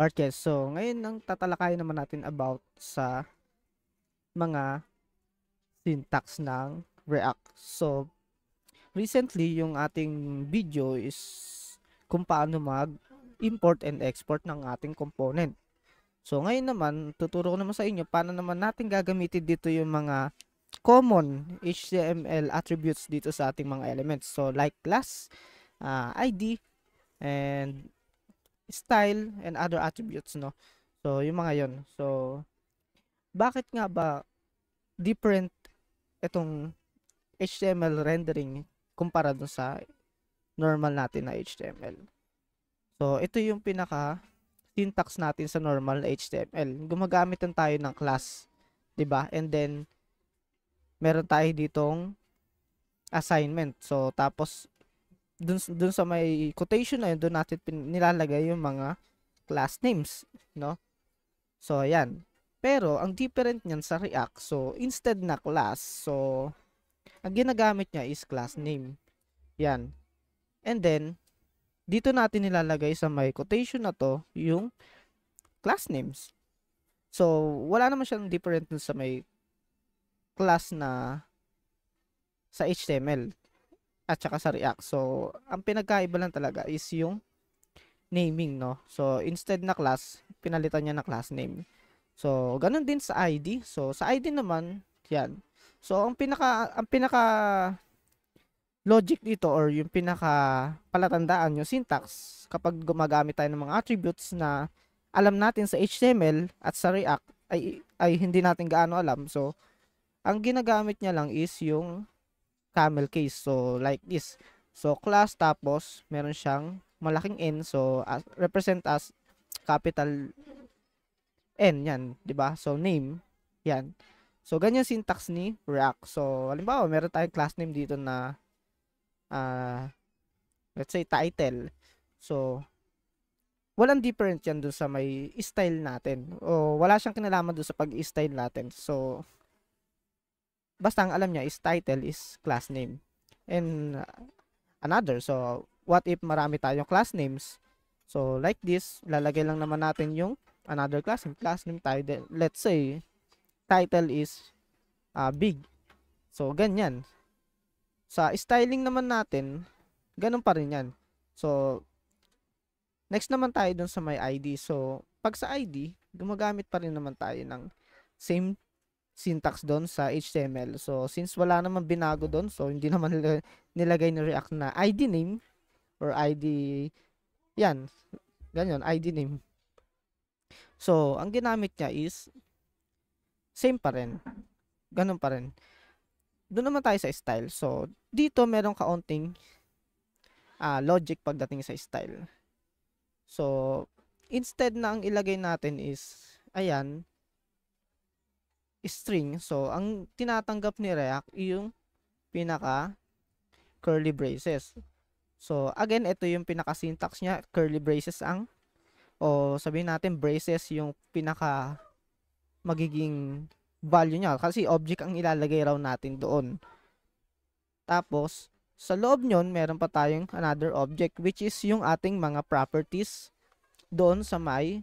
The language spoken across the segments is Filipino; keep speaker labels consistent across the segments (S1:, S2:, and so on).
S1: Okay, so ngayon ang tatalakayin naman natin about sa mga syntax ng React. So, recently yung ating video is kung paano mag-import and export ng ating component. So, ngayon naman, tuturo ko naman sa inyo paano naman natin gagamitin dito yung mga common HTML attributes dito sa ating mga elements. So, like class, ID, and style, and other attributes, no? So, yung mga yon. So, bakit nga ba different itong HTML rendering kumpara dun sa normal natin na HTML? So, ito yung pinaka syntax natin sa normal na HTML. Gumagamit lang tayo ng class, 'di ba? And then meron tayo ditong assignment. So, tapos dun sa may quotation na yun, dun natin nilalagay yung mga class names, no? So, ayan. Pero, ang different niyan sa React, so, instead na class, so, ang ginagamit niya is class name. Yan. And then, dito natin nilalagay sa may quotation na to, yung class names. So, wala naman siyang different dun sa may class na sa HTML at saka sa React. So, ang pinagkaiba lang talaga is yung naming, no? So, instead na class, pinalitan niya na class name. So, ganun din sa ID. So, sa ID naman, yan. So, ang pinaka logic dito or yung pinaka palatandaan yung syntax kapag gumagamit tayo ng mga attributes na alam natin sa HTML at sa React ay hindi natin gaano alam. So, ang ginagamit niya lang is yung camel case. So, like this. So, class tapos meron siyang malaking N. So, represent as capital N. Yan. 'Di ba? So, name. Yan. So, ganyan syntax ni React. So, halimbawa, meron tayong class name dito na let's say title. So, walang different yan dun sa may style natin. O wala siyang kinalaman dun sa pag-style natin. So, basta ang alam niya is title is class name. And another. So, what if marami tayong class names? So, like this, lalagay lang naman natin yung another class name. Class name tayo. Let's say, title is big. So, ganyan. Sa styling naman natin, ganun pa rin yan. So, next naman tayo dun sa may ID. So, pag sa ID, gumagamit pa rin naman tayo ng same syntax doon sa HTML. So, since wala naman binago doon, so hindi naman nilagay ni React na ID name or ID, yan, ganyan, ID name. So, ang ginamit niya is same pa rin. Ganun pa rin. Doon naman tayo sa style. So, dito meron kaunting logic pagdating sa style. So, instead na ang ilagay natin is, ayan, string. So, ang tinatanggap ni React yung pinaka curly braces. So, again, ito yung pinaka syntax niya, curly braces ang, o sabihin natin braces yung pinaka magiging value niya kasi object ang ilalagay raw natin doon. Tapos, sa loob nyon, meron pa tayong another object which is yung ating mga properties doon sa may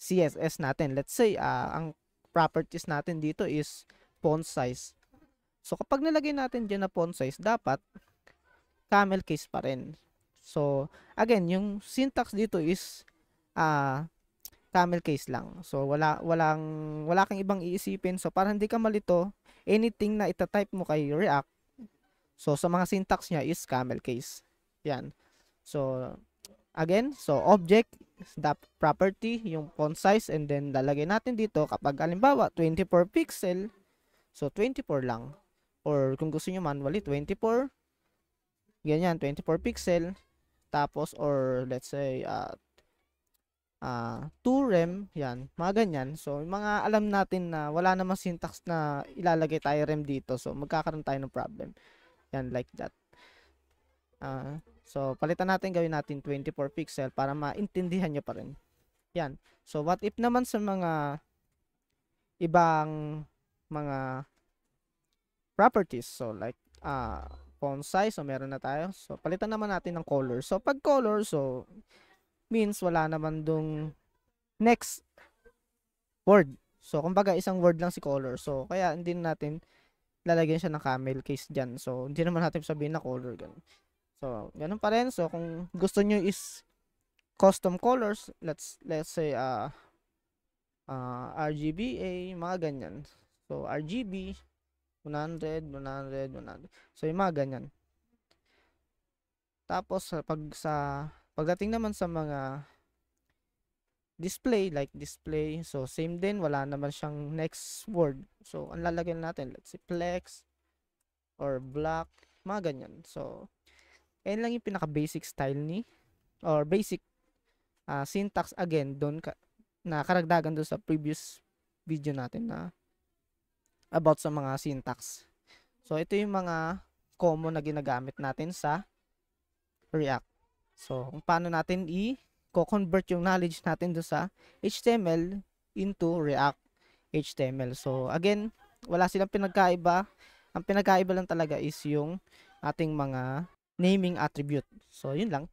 S1: CSS natin. Let's say, ang properties natin dito is font size. So, kapag nilagay natin dyan na font size, dapat camel case pa rin. So, again, yung syntax dito is camel case lang. So, wala kang ibang iisipin. So, para hindi ka malito, anything na itatype mo kay React, so, sa mga syntax niya is camel case. Yan. So, again, so, object, the property, yung font size, and then lalagay natin dito kapag halimbawa 24 pixel, so 24 lang. Or kung gusto nyo manually, 24, ganyan, 24 pixel, tapos, or let's say, 2 rem, yan, mga ganyan. So, mga alam natin na wala namang syntax na ilalagay tayo rem dito. So, magkakaroon tayo ng problem. Yan, like that. So, palitan natin, gawin natin 24 pixel para maintindihan nyo pa rin. Yan. So, what if naman sa mga ibang mga properties. So, like, font size. So, meron na tayo. So, palitan naman natin ng color. So, pag color, so, means wala naman dong next word. So, kumbaga isang word lang si color. So, kaya hindi natin lalagyan siya ng camel case dyan. So, hindi naman natin sabihin na color. Ganun. So, ganun pa rin. So, kung gusto nyo is custom colors, let's say, RGBA, mga ganyan. So, RGB, 100, 100, 100. So, yung mga ganyan. Tapos, pagdating naman sa mga display, like display, so same din, wala naman siyang next word. So, ang lalagyan natin, let's say flex, or black, mga ganyan. So, ayun lang yung pinaka-basic style or basic syntax again, na karagdagan doon sa previous video natin na about sa mga syntax. So, ito yung mga common na ginagamit natin sa React. So, kung paano natin i-convert yung knowledge natin do sa HTML into React HTML. So, again, wala silang pinagkaiba. Ang pinagkaiba lang talaga is yung ating mga naming attribute. So, yun lang.